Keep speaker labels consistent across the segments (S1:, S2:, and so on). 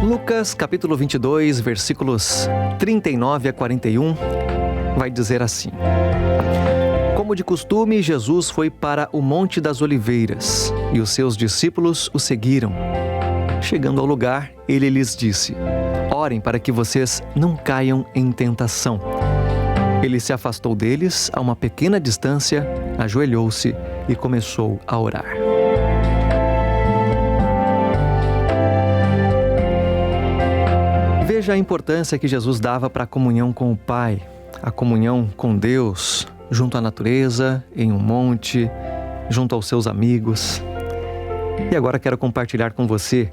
S1: Lucas capítulo 22, versículos 39 a 41, vai dizer assim: Como de costume, Jesus foi para o Monte das Oliveiras, e os seus discípulos o seguiram. Chegando ao lugar, ele lhes disse: Orem para que vocês não caiam em tentação. Ele se afastou deles a uma pequena distância, ajoelhou-se e começou a orar. Veja a importância que Jesus dava para a comunhão com o Pai, a comunhão com Deus, junto à natureza, em um monte, junto aos seus amigos. E agora quero compartilhar com você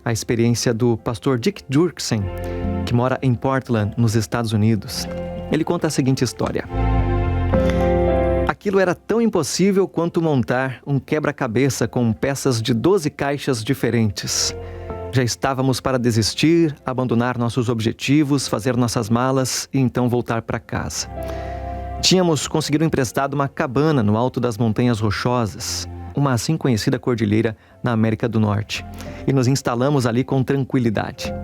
S1: a experiência do pastor Dick Durksen, que mora em Portland, nos Estados Unidos. Ele conta a seguinte história: Aquilo era tão impossível quanto montar um quebra-cabeça com peças de 12 caixas diferentes. Já estávamos para desistir, abandonar nossos objetivos, fazer nossas malas e então voltar para casa. Tínhamos conseguido emprestado uma cabana no alto das Montanhas Rochosas, uma assim conhecida cordilheira na América do Norte, e nos instalamos ali com tranquilidade.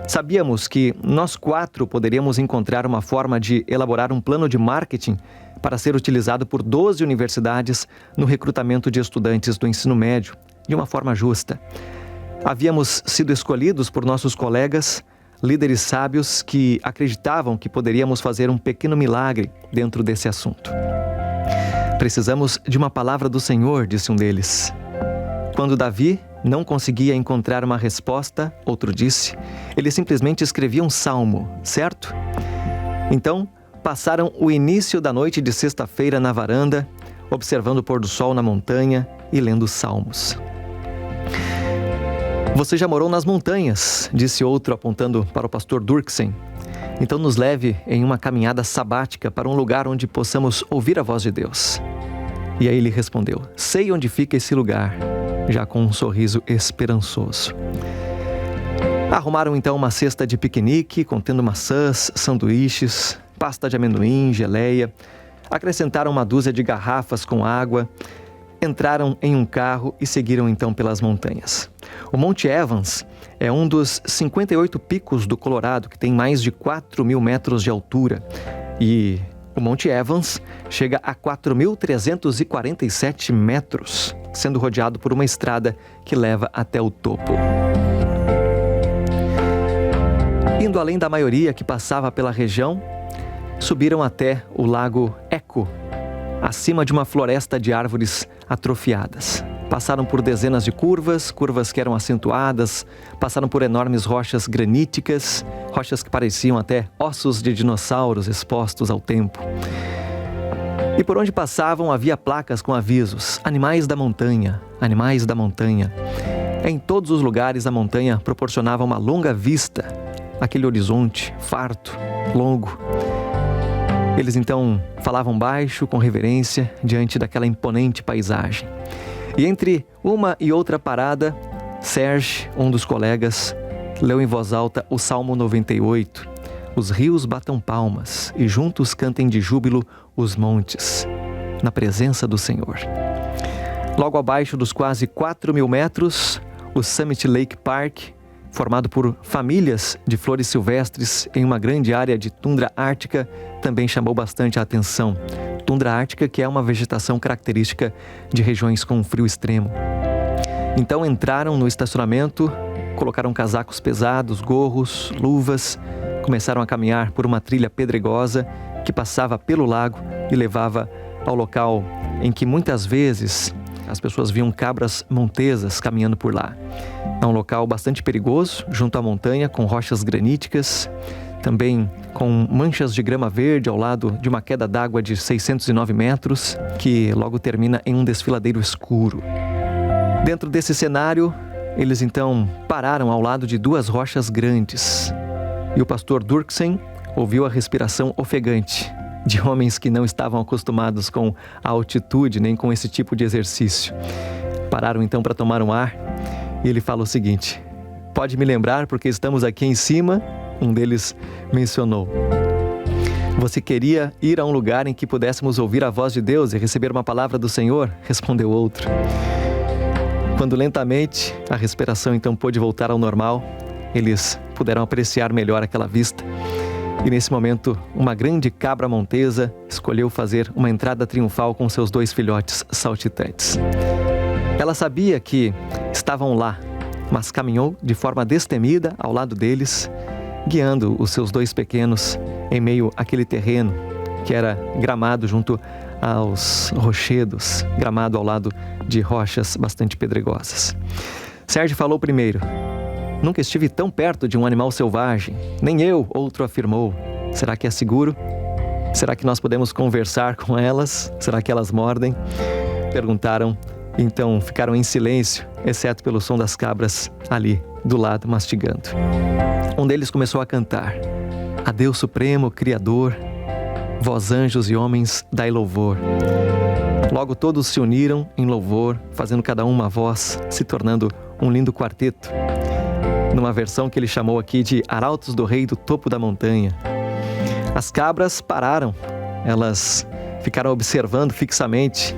S1: Sabíamos que nós 4 poderíamos encontrar uma forma de elaborar um plano de marketing para ser utilizado por 12 universidades no recrutamento de estudantes do ensino médio, de uma forma justa. Havíamos sido escolhidos por nossos colegas, líderes sábios que acreditavam que poderíamos fazer um pequeno milagre dentro desse assunto. Precisamos de uma palavra do Senhor, disse um deles. Quando Davi não conseguia encontrar uma resposta, outro disse, ele simplesmente escrevia um salmo, certo? Então, passaram o início da noite de sexta-feira na varanda, observando o pôr do sol na montanha e lendo salmos. Você já morou nas montanhas, disse outro apontando para o pastor Durksen. Então nos leve em uma caminhada sabática para um lugar onde possamos ouvir a voz de Deus. E aí ele respondeu: sei onde fica esse lugar, já com um sorriso esperançoso. Arrumaram então uma cesta de piquenique contendo maçãs, sanduíches, pasta de amendoim, geleia. Acrescentaram uma dúzia de garrafas com água. Entraram em um carro e seguiram então pelas montanhas. O Monte Evans é um dos 58 picos do Colorado, que tem mais de 4.000 metros de altura. E o Monte Evans chega a 4.347 metros, sendo rodeado por uma estrada que leva até o topo. Indo além da maioria que passava pela região, subiram até o Lago Echo, acima de uma floresta de árvores atrofiadas. Passaram por dezenas de curvas que eram acentuadas, passaram por enormes rochas graníticas, rochas que pareciam até ossos de dinossauros expostos ao tempo. E por onde passavam havia placas com avisos: animais da montanha, animais da montanha. Em todos os lugares a montanha proporcionava uma longa vista, aquele horizonte farto, longo. Eles então falavam baixo, com reverência, diante daquela imponente paisagem. E entre uma e outra parada, Serge, um dos colegas, leu em voz alta o Salmo 98. Os rios batam palmas e juntos cantem de júbilo os montes, na presença do Senhor. Logo abaixo dos quase 4.000 metros, o Summit Lake Park, formado por famílias de flores silvestres em uma grande área de tundra ártica, também chamou bastante a atenção. Tundra ártica, que é uma vegetação característica de regiões com frio extremo. Então entraram no estacionamento, colocaram casacos pesados, gorros, luvas, começaram a caminhar por uma trilha pedregosa que passava pelo lago e levava ao local em que muitas vezes as pessoas viam cabras montesas caminhando por lá. É um local bastante perigoso, junto à montanha, com rochas graníticas, também com manchas de grama verde ao lado de uma queda d'água de 609 metros, que logo termina em um desfiladeiro escuro. Dentro desse cenário, eles então pararam ao lado de 2 rochas grandes. E o pastor Durksen ouviu a respiração ofegante de homens que não estavam acostumados com a altitude nem com esse tipo de exercício. Pararam então para tomar um ar e ele fala o seguinte: pode me lembrar porque estamos aqui em cima? Um deles mencionou. Você queria ir a um lugar em que pudéssemos ouvir a voz de Deus e receber uma palavra do Senhor? Respondeu outro. Quando lentamente a respiração então pôde voltar ao normal, eles puderam apreciar melhor aquela vista. E nesse momento, uma grande cabra montesa escolheu fazer uma entrada triunfal com seus 2 filhotes saltitantes. Ela sabia que estavam lá, mas caminhou de forma destemida ao lado deles, guiando os seus 2 pequenos em meio àquele terreno que era gramado junto aos rochedos, gramado ao lado de rochas bastante pedregosas. Sérgio falou primeiro: "Nunca estive tão perto de um animal selvagem, nem eu", outro afirmou. "Será que é seguro? Será que nós podemos conversar com elas? Será que elas mordem?" Perguntaram, então ficaram em silêncio, exceto pelo som das cabras ali do lado mastigando. Um deles começou a cantar: "A Deus Supremo, Criador, vós anjos e homens, dai louvor." Logo todos se uniram em louvor, fazendo cada um uma voz, se tornando um lindo quarteto, numa versão que ele chamou aqui de Arautos do Rei do Topo da Montanha. As cabras pararam, elas ficaram observando fixamente,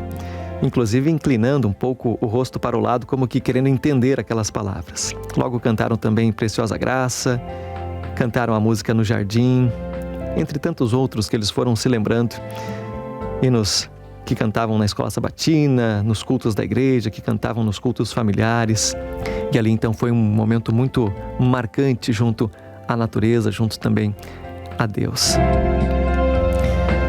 S1: inclusive inclinando um pouco o rosto para o lado, como que querendo entender aquelas palavras. Logo cantaram também Preciosa Graça, cantaram a música No Jardim, entre tantos outros que eles foram se lembrando, hinos que cantavam na escola sabatina, nos cultos da igreja, que cantavam nos cultos familiares. E ali então foi um momento muito marcante junto à natureza, junto também a Deus.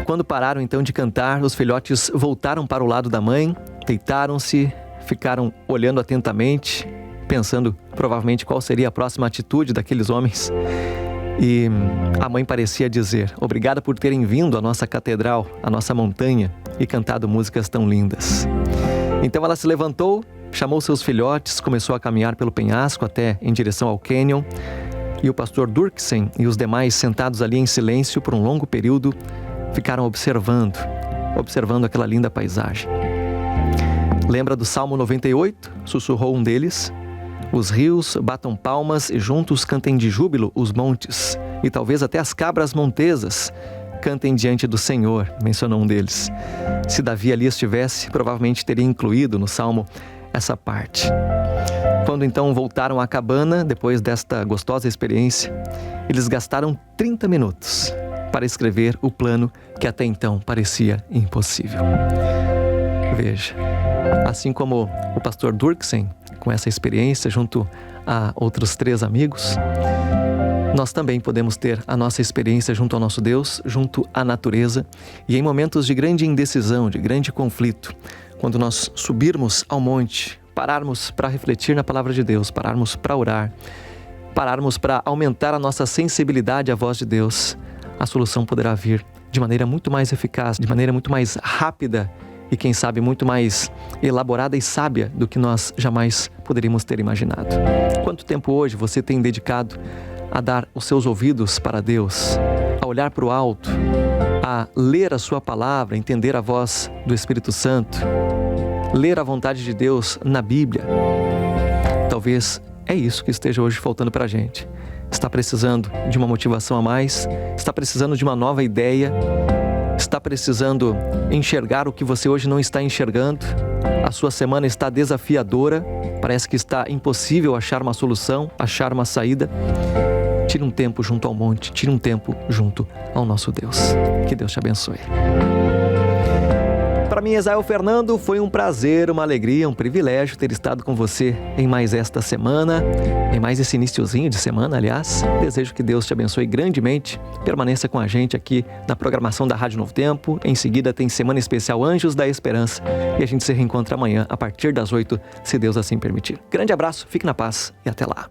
S1: Quando pararam então de cantar, os filhotes voltaram para o lado da mãe, deitaram-se, ficaram olhando atentamente, pensando provavelmente qual seria a próxima atitude daqueles homens. E a mãe parecia dizer: "Obrigada por terem vindo à nossa catedral, à nossa montanha, e cantado músicas tão lindas." Então ela se levantou, chamou seus filhotes, começou a caminhar pelo penhasco até em direção ao cânion, e o pastor Durksen e os demais, sentados ali em silêncio por um longo período, ficaram observando aquela linda paisagem. Lembra do Salmo 98? Sussurrou um deles: "Os rios batam palmas e juntos cantem de júbilo os montes, e talvez até as cabras montesas cantem diante do Senhor", mencionou um deles. Se Davi ali estivesse, provavelmente teria incluído no Salmo essa parte. Quando então voltaram à cabana, depois desta gostosa experiência, eles gastaram 30 minutos para escrever o plano que até então parecia impossível. Veja, assim como o pastor Durksen, com essa experiência junto a outros 3 amigos, nós também podemos ter a nossa experiência junto ao nosso Deus, junto à natureza, e em momentos de grande indecisão, de grande conflito, quando nós subirmos ao monte, pararmos para refletir na palavra de Deus, pararmos para orar, pararmos para aumentar a nossa sensibilidade à voz de Deus, a solução poderá vir de maneira muito mais eficaz, de maneira muito mais rápida e, quem sabe, muito mais elaborada e sábia do que nós jamais poderíamos ter imaginado. Quanto tempo hoje você tem dedicado a dar os seus ouvidos para Deus, a olhar para o alto, a ler a sua palavra, entender a voz do Espírito Santo, ler a vontade de Deus na Bíblia? Talvez é isso que esteja hoje faltando para a gente. Está precisando de uma motivação a mais, está precisando de uma nova ideia, está precisando enxergar o que você hoje não está enxergando. A sua semana está desafiadora, parece que está impossível achar uma solução, achar uma saída. Tire um tempo junto ao monte, tire um tempo junto ao nosso Deus. Que Deus te abençoe. Para mim, Esael Fernando, foi um prazer, uma alegria, um privilégio ter estado com você em mais esta semana, em mais esse iniciozinho de semana, aliás. Desejo que Deus te abençoe grandemente. Permaneça com a gente aqui na programação da Rádio Novo Tempo. Em seguida tem Semana Especial Anjos da Esperança e a gente se reencontra amanhã a partir das 8, se Deus assim permitir. Grande abraço, fique na paz e até lá.